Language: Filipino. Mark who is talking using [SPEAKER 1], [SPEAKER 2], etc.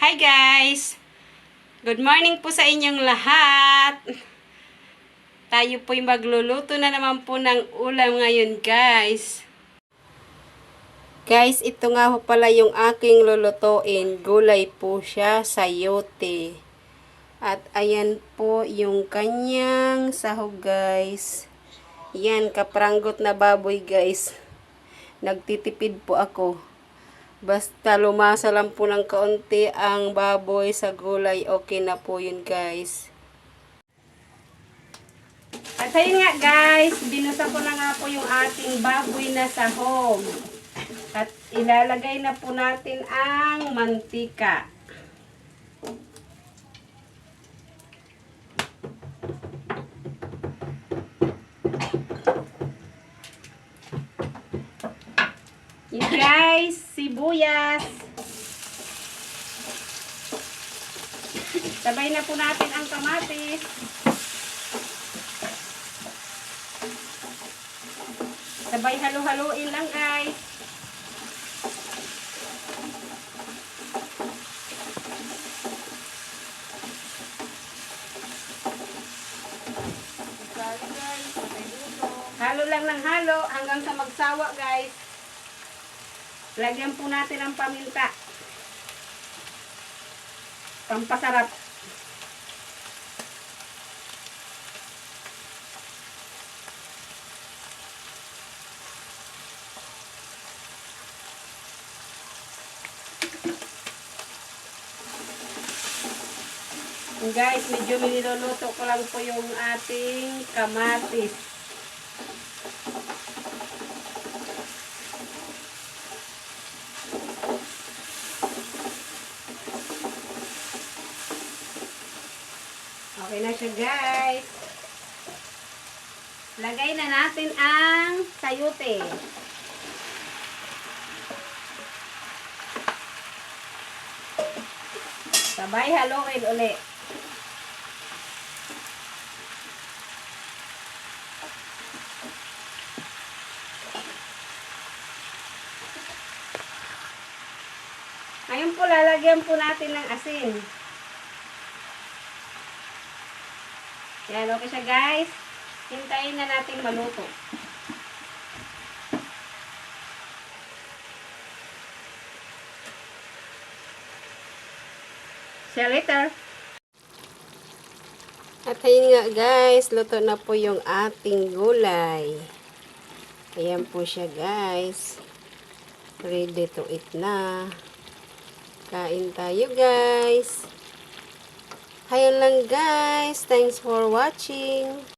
[SPEAKER 1] Hi guys! Good morning po sa inyong lahat. Tayo po'y magluluto na naman po ng ulam ngayon guys. Guys, ito nga po pala yung aking lulutuin. Gulay po siya, sayote. At ayan po yung kanyang sahog guys. Yan, kapranggot na baboy guys. Nagtitipid po ako. Basta lumasa lang po ng kaunti ang baboy sa gulay, okay na po yun guys. At ayun nga guys, binuta ko na nga po yung ating baboy na sahog. At ilalagay na po natin ang mantika. Yun guys, sibuyas. Sabay na po natin ang kamatis. Sabay halo-haloin lang guys. Halo lang ng halo hanggang sa magsawa guys. Lagyan po natin ang paminta. Pampasarap. Guys, medyo niluluto ko lang po yung ating kamatis. Okay na siya guys. Lagay na natin ang sayote. Sabay haluin ulit. Ngayon po lalagyan po natin ng asin. Yan, okay siya guys. Hintayin na natin maluto. See you later. At ayun nga guys, luto na po yung ating gulay. Ayan po siya guys. Ready to eat na. Kain tayo guys. Ayan lang guys. Thanks for watching.